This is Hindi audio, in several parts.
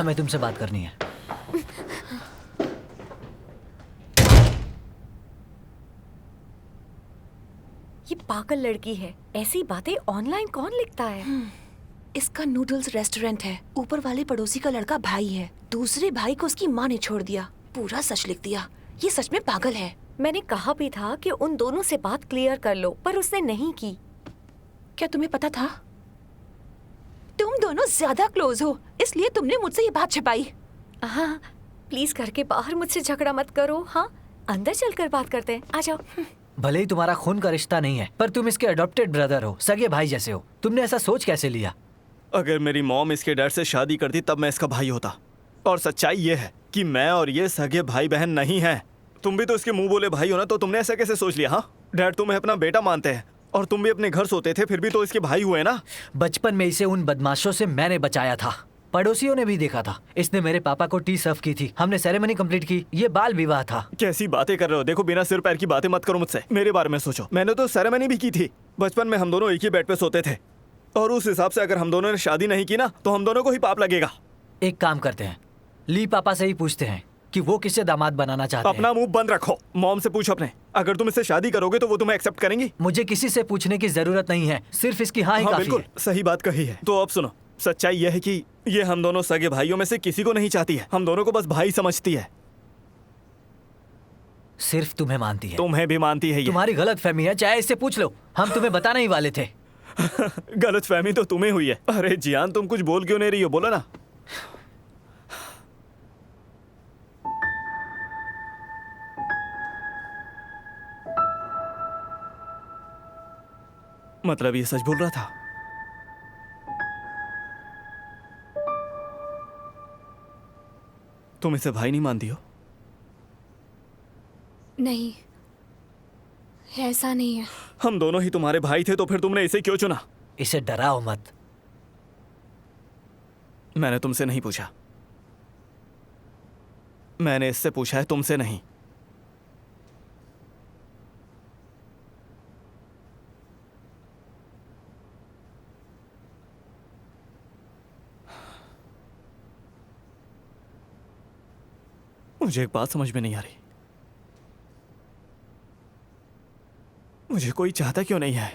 काम है तुमसे बात करनी है। ये पागल लड़की है, ऐसी बातें ऑनलाइन कौन लिखता है? इसका नूडल्स रेस्टोरेंट है, ऊपर वाले पड़ोसी का लड़का भाई है, दूसरे भाई को उसकी माँ ने छोड़ दिया, पूरा सच लिख दिया। ये सच में पागल है। मैंने कहा भी था कि उन दोनों से बात क्लियर कर लो, पर उसने नहीं की। क्या तुम्हें पता था? तुम दोनों ज्यादा क्लोज हो, इसलिए तुमने मुझसे ये बात छिपाई। हाँ, प्लीज घर के बाहर मुझसे झगड़ा मत करो। हाँ, अंदर चलकर बात करते हैं, आ जाओ। भले ही तुम्हारा खून का रिश्ता नहीं है, पर तुम इसके अडॉप्टेड ब्रदर हो, सगे भाई जैसे हो। तुमने ऐसा सोच कैसे लिया? अगर मेरी मॉम इसके डैड से शादी करती तब मैं इसका भाई होता। और सच्चाई ये है कि मैं और ये सगे भाई बहन नहीं हैं। तुम भी तो इसके मुंह बोले भाई हो ना, तो तुमने ऐसा कैसे सोच लिया? हाँ, डैड तुम्हें अपना बेटा मानते हैं और तुम भी अपने घर सोते थे, फिर भी तो इसके भाई हुए ना। बचपन में इसे उन बदमाशों से मैंने बचाया था। पड़ोसियों ने भी देखा था, इसने मेरे पापा को टी सर्व की थी। हमने सेरेमनी कंप्लीट की। ये बाल विवाह था। कैसी बातें कर रहे हो? देखो, बिना सिर पैर की बातें मत करो मुझसे। मेरे बारे में सोचो। मैंने तो सेरेमनी भी की थी। बचपन में हम दोनों एक ही बेड पे सोते थे, और उस हिसाब से अगर हम दोनों ने शादी नहीं की ना, तो हम दोनों को ही पाप लगेगा। एक काम करते हैं, ली पापा से ही पूछते हैं कि वो किससे दामाद बनाना चाहते हैं। अपना मुंह बंद रखो। मॉम से पूछो अपने। अगर तुम इससे शादी करोगे तो वो तुम्हें एक्सेप्ट करेंगी? मुझे किसी से पूछने की जरूरत नहीं है, सिर्फ इसकी हाँ ही हाँ, काफी बिल्कुल है। सही बात कही है। तो अब सुनो, सच्चाई यह है कि ये हम दोनों सगे भाइयों में से किसी को नहीं चाहती है। हम दोनों को बस भाई समझती है। सिर्फ तुम्हें मानती है। तुम्हें भी मानती है ये। तुम्हारी गलत फहमी है, चाहे इससे पूछ लो। हम तुम्हें बताने ही वाले थे। गलत फहमी तो तुम्हें हुई है। अरे जियान, तुम कुछ बोल क्यों नहीं रही हो? बोलो ना। मतलब ये सच बोल रहा था? तुम इसे भाई नहीं मानती हो? नहीं, ऐसा नहीं है। हम दोनों ही तुम्हारे भाई थे, तो फिर तुमने इसे क्यों चुना? इसे डराओ मत। मैंने तुमसे नहीं पूछा। मैंने इससे पूछा है, तुमसे नहीं। मुझे एक बात समझ में नहीं आ रही। मुझे कोई चाहता क्यों नहीं है?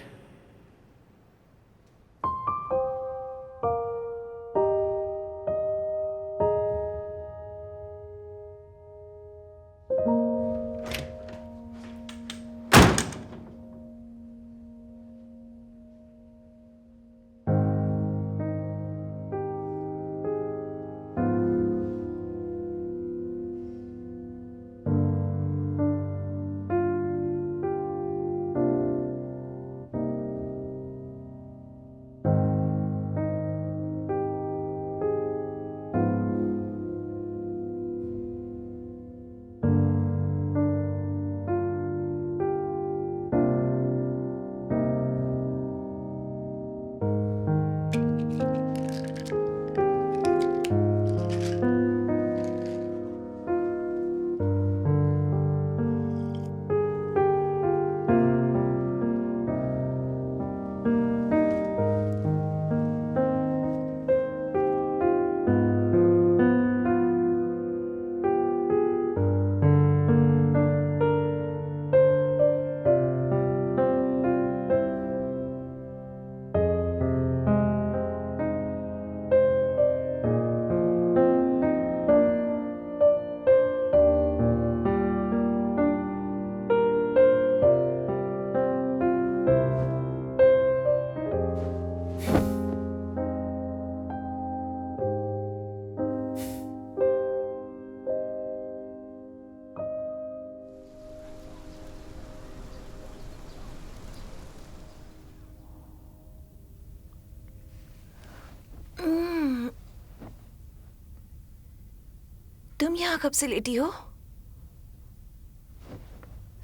तुम यहाँ कब से लेटी हो?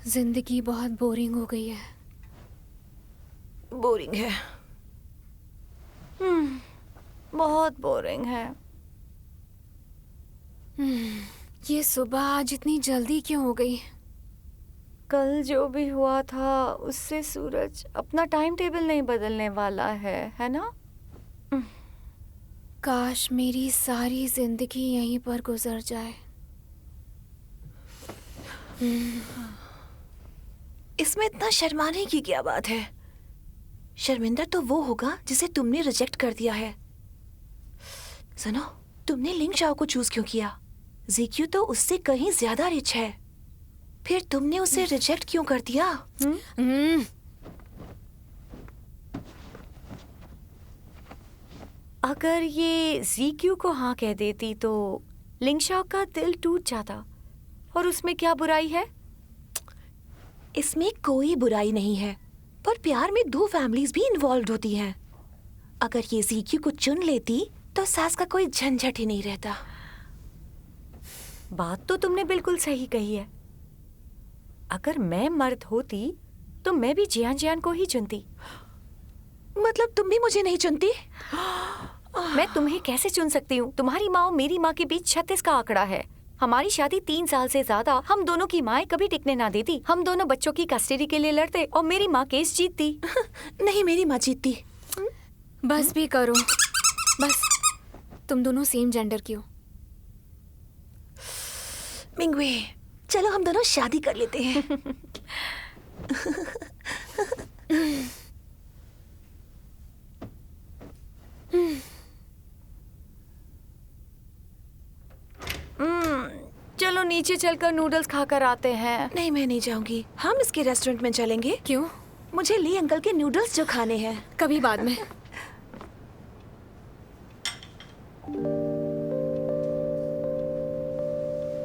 जिंदगी बहुत बोरिंग हो गई है। बोरिंग है। बहुत बोरिंग है। ये सुबह आज इतनी जल्दी क्यों हो गई? कल जो भी हुआ था उससे सूरज अपना टाइम टेबल नहीं बदलने वाला है ना? काश मेरी सारी जिंदगी यहीं पर गुजर जाए। इसमें इतना शर्माने की क्या बात है? शर्मिंदा तो वो होगा जिसे तुमने रिजेक्ट कर दिया है। सुनो, तुमने लिंग शाओ को चूज क्यों किया? जीक्यू तो उससे कहीं ज्यादा रिच है, फिर तुमने उसे रिजेक्ट क्यों कर दिया? अगर ये जीक्यू को हाँ कह देती तो लिंगशाओ का दिल टूट जाता, और उसमें क्या बुराई है? इसमें कोई बुराई नहीं है, पर प्यार में दो फैमिलीज भी इन्वॉल्व होती हैं। अगर ये जीक्यू को चुन लेती तो सास का कोई झंझट ही नहीं रहता। बात तो तुमने बिल्कुल सही कही है। अगर मैं मर्द होती तो मैं भी जियान जियान को ही चुनती। मतलब तुम भी मुझे नहीं चुनती? मैं तुम्हें कैसे चुन सकती हूँ? तुम्हारी माँ और मेरी माँ के बीच 36 का आंकड़ा है। हमारी शादी 3 साल से ज्यादा हम दोनों की माएं कभी टिकने ना देती। हम दोनों बच्चों की कस्टडी के लिए लड़ते और मेरी माँ केस जीतती। नहीं, मेरी माँ जीतती। बस भी करो, बस। तुम दोनों सेम जेंडर की हो। मिंगवे, चलो हम दोनों शादी कर लेते हैं। चलो नीचे चलकर नूडल्स खाकर आते हैं। नहीं, मैं नहीं जाऊंगी। हम इसके रेस्टोरेंट में चलेंगे। क्यों? मुझे ली अंकल के नूडल्स जो खाने हैं। कभी बाद में।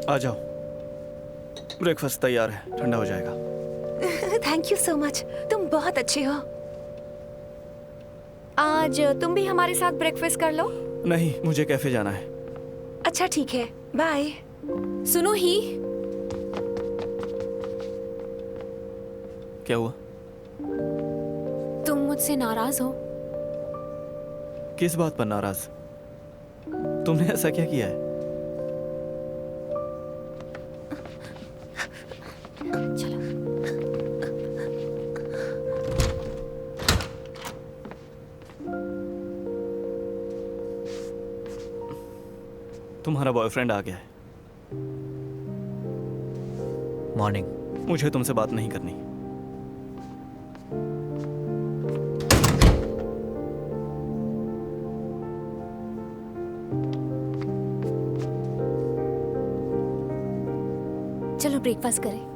आ जाओ, ब्रेकफास्ट तैयार है, ठंडा हो जाएगा। थैंक यू सो मच, तुम बहुत अच्छे हो। आज तुम भी हमारे साथ ब्रेकफास्ट कर लो। नहीं, मुझे कैफे जाना है। अच्छा ठीक है, बाय। सुनो ही, क्या हुआ? तुम मुझसे नाराज हो? किस बात पर नाराज? तुमने ऐसा क्या किया है? चलो। तुम्हारा बॉयफ्रेंड आ गया है। मॉर्निंग। मुझे तुमसे बात नहीं करनी। चलो ब्रेकफास्ट करें।